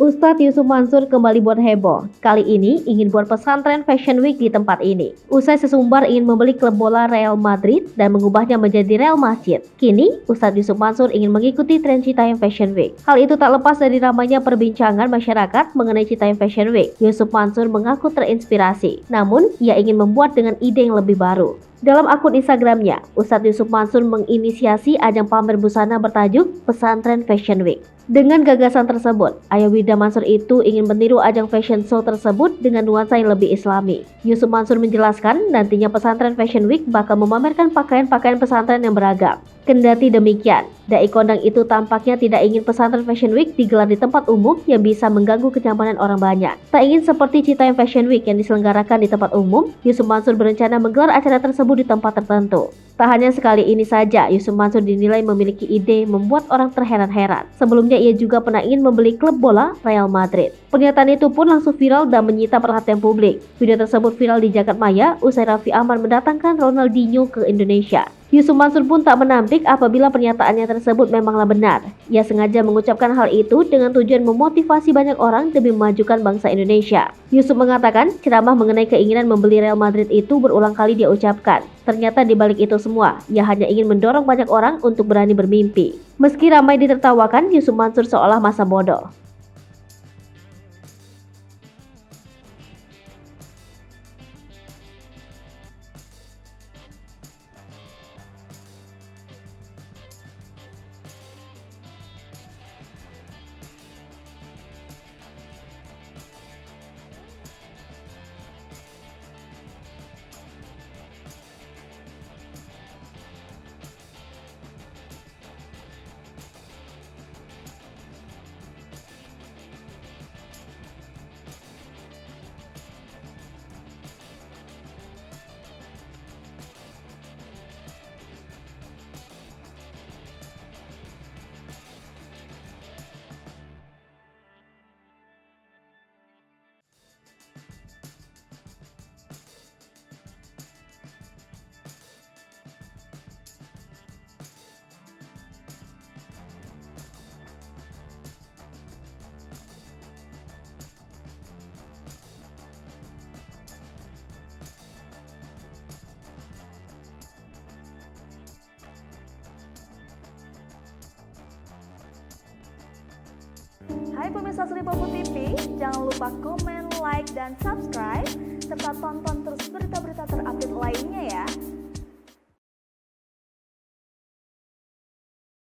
Ustadz Yusuf Mansur kembali buat heboh. Kali ini ingin buat pesantren Fashion Week di tempat ini. Usai sesumbar ingin membeli klub bola Real Madrid dan mengubahnya menjadi Real Masjid. Kini, Ustadz Yusuf Mansur ingin mengikuti tren Citayam Fashion Week. Hal itu tak lepas dari ramainya perbincangan masyarakat mengenai Citayam Fashion Week. Yusuf Mansur mengaku terinspirasi, namun ia ingin membuat dengan ide yang lebih baru. Dalam akun Instagramnya, Ustadz Yusuf Mansur menginisiasi ajang pamer busana bertajuk Pesantren Fashion Week. Dengan gagasan tersebut, Ayah Wida Mansur itu ingin meniru ajang fashion show tersebut dengan nuansa yang lebih islami. Yusuf Mansur menjelaskan nantinya Pesantren Fashion Week bakal memamerkan pakaian-pakaian pesantren yang beragam. Kendati demikian, dai kondang itu tampaknya tidak ingin Pesantren Fashion Week digelar di tempat umum yang bisa mengganggu kenyamanan orang banyak. Tak ingin seperti Citayam Fashion Week yang diselenggarakan di tempat umum, Yusuf Mansur berencana menggelar acara tersebut di tempat tertentu. Tak hanya sekali ini saja, Yusuf Mansur dinilai memiliki ide membuat orang terheran-heran. Sebelumnya ia juga pernah ingin membeli klub bola Real Madrid. Pernyataan itu pun langsung viral dan menyita perhatian publik. Video tersebut viral di jagat maya usai Raffi Ahmad mendatangkan Ronaldinho ke Indonesia. Yusuf Mansur pun tak menampik apabila pernyataannya tersebut memanglah benar. Ia sengaja mengucapkan hal itu dengan tujuan memotivasi banyak orang demi memajukan bangsa Indonesia. Yusuf mengatakan ceramah mengenai keinginan membeli Real Madrid itu berulang kali dia ucapkan. Ternyata di balik itu semua, ia hanya ingin mendorong banyak orang untuk berani bermimpi. Meski ramai ditertawakan, Yusuf Mansur seolah masa bodoh. Hai pemirsa Sri Popo TV, jangan lupa komen, like, dan subscribe, serta tonton terus berita-berita terupdate lainnya ya.